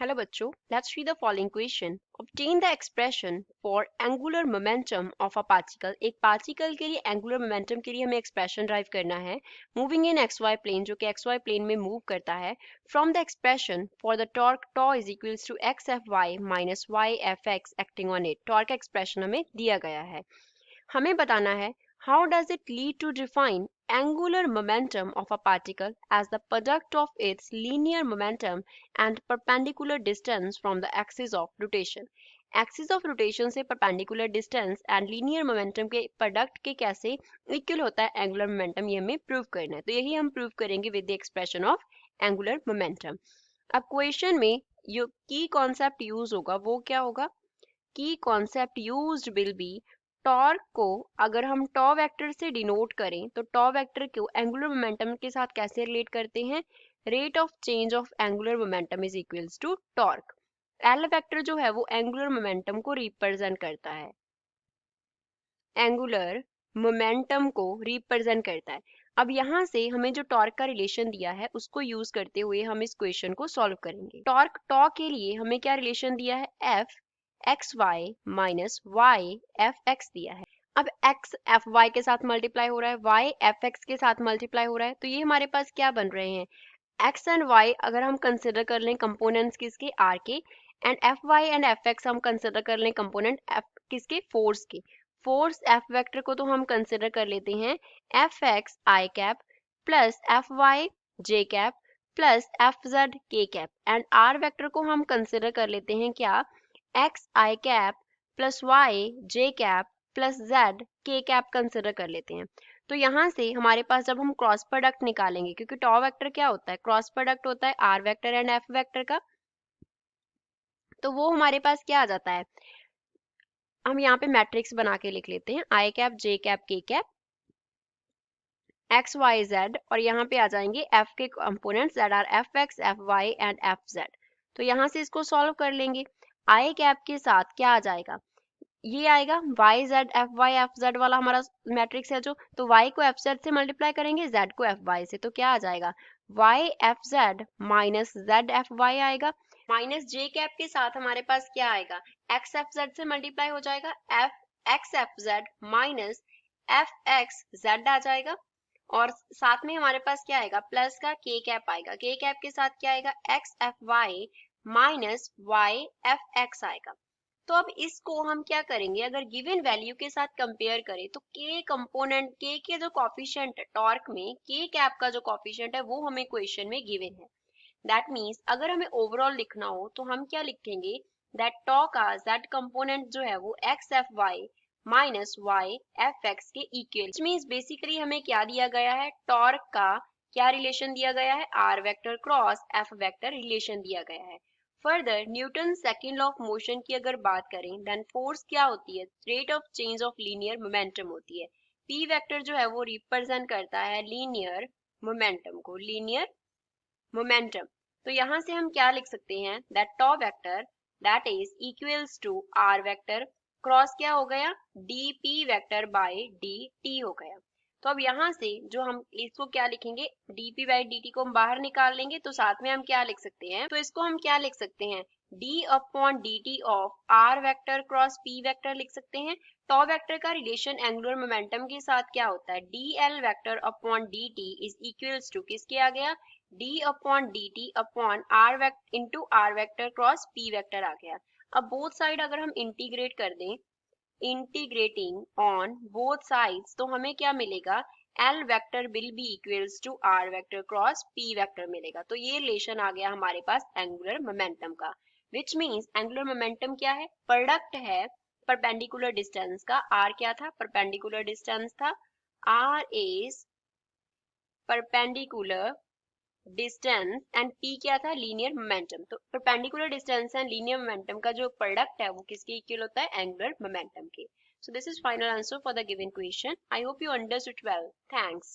Hello बच्चों, let's read the following question. Obtain the expression for angular momentum of a particle. एक particle के लिए angular momentum के लिए हमें expression drive करना है. Moving in xy plane जो कि xy plane में move करता है. From the expression for the torque tau is equals to xfy minus yfx acting on it. Torque expression हमें दिया गया है. हमें बताना है how does it lead to define angular momentum of a particle as the product of its linear momentum and perpendicular distance from the axis of rotation. Axis of rotation से perpendicular distance and linear momentum के product के कैसे equal होता है angular momentum, ये हमें prove करना है. तो यही हम prove करेंगे with the expression of angular momentum. अब क्वेश्चन में जो की कॉन्सेप्ट यूज होगा वो क्या होगा? की concept used will be torque को अगर हम टॉ वेक्टर से डिनोट करें तो टॉ वेक्टर को एंगुलर मोमेंटम के साथ कैसे रिलेट करते हैं? Rate of change of angular momentum is equals to torque. L vector जो है वो एंगुलर मोमेंटम को रिप्रेजेंट करता है, एंगुलर मोमेंटम को रिप्रेजेंट करता है. अब यहाँ से हमें जो टॉर्क का रिलेशन दिया है उसको यूज करते हुए हम इस क्वेश्चन को सॉल्व करेंगे. टॉर्क टॉ के लिए हमें क्या रिलेशन दिया है? F X Y minus Y F X दिया है. अब x एफ वाई के साथ मल्टीप्लाई हो रहा है, y एफ एक्स के साथ मल्टीप्लाई हो रहा है, तो ये हमारे पास क्या बन रहे हैं? x एंड y अगर हम कंसिडर कर लें कंपोनेंट्स किसके? r के, and F Y and F X हम कंसिडर कर लें कंपोनेंट f किसके? फोर्स के. फोर्स एफ वेक्टर को तो हम कंसिडर कर लेते हैं F X I cap plus F Y J cap plus F Z K cap, and R vector को हम कंसिडर कर लेते हैं क्या? X I cap plus Y J cap plus Z K cap consider कर लेते हैं. तो यहाँ से हमारे पास जब हम क्रॉस प्रोडक्ट निकालेंगे, क्योंकि टॉ वेक्टर क्या होता है? क्रॉस प्रोडक्ट होता है R vector and F vector का, तो वो हमारे पास क्या आ जाता है? हम यहाँ पे मैट्रिक्स बना के लिख लेते हैं I cap J cap K cap X Y Z, और यहाँ पे आ जाएंगे एफ के components that are F X F Y and F Z. तो यहाँ से इसको सॉल्व कर लेंगे. आई कैप के साथ क्या आ जाएगा? ये आएगा वाई जेड एफ जेड वाला हमारा मैट्रिक्स है जो, तो वाई को एफ जेड से मल्टीप्लाई करेंगे, जेड को एफ वाई से, तो क्या आ जाएगा? Y F Z minus Z F Y आएगा. माइनस जे कैप के साथ हमारे पास क्या आएगा? एक्स एफ जेड से मल्टीप्लाई हो जाएगा, F X F Z minus F X Z आ जाएगा, और साथ में हमारे पास क्या आएगा? प्लस का के कैप आएगा. के कैप के साथ क्या आएगा? X F Y minus Y F X आएगा. तो अब इसको हम क्या करेंगे? अगर गिवन वैल्यू के साथ कंपेयर करें तो के कंपोनेंट के जो कॉफिशिएंट है टॉर्क में, के कैप का जो कॉफिशिएंट है वो हमें क्वेश्चन में गिवन है. दैट मीन्स अगर हमें ओवरऑल लिखना हो तो हम क्या लिखेंगे? दैट टॉ का जेड कंपोनेंट जो है वो X F Y minus Y F X के इक्वल. मीन्स बेसिकली हमें क्या दिया गया है? टॉर्क का क्या रिलेशन दिया गया है? R vector cross F vector relation दिया गया है. Further Newton second law of motion की अगर बात करें देन फोर्स क्या होती है? Rate of change of linear momentum होती है. पी वेक्टर जो है वो रिप्रेजेंट करता है लीनियर मोमेंटम को, लीनियर मोमेंटम. तो यहाँ से हम क्या लिख सकते हैं? That tau vector that is equals to R vector cross क्या हो गया? D P vector by D T हो गया. तो अब यहाँ से जो हम इसको क्या लिखेंगे? dp बाई dt को हम बाहर निकाल लेंगे, तो साथ में हम क्या लिख सकते हैं? तो इसको हम क्या लिख सकते हैं? d upon dt of r vector cross p vector लिख सकते हैं. टॉ वेक्टर का रिलेशन एंगुलर मोमेंटम के साथ क्या होता है? dl vector upon dt is equals to किसके आ गया? d upon dt upon r vector into r vector cross p vector आ गया. अब बोथ साइड अगर हम इंटीग्रेट कर दें, इंटीग्रेटिंग ऑन बोथ साइड्स, तो हमें क्या मिलेगा? L vector will be equals to R vector cross P vector मिलेगा. तो ये रिलेशन आ गया हमारे पास एंगुलर मोमेंटम का, विच मीन्स एंगुलर मोमेंटम क्या है? प्रोडक्ट है परपेंडिकुलर डिस्टेंस का. R क्या था? परपेंडिकुलर डिस्टेंस था. R is perpendicular distance and p क्या था? Linear momentum. तो perpendicular distance and linear momentum का जो प्रोडक्ट है वो किसके इक्वल होता है? एंगुलर मोमेंटम के. So this is final answer for the given question. I hope you understood well. Thanks.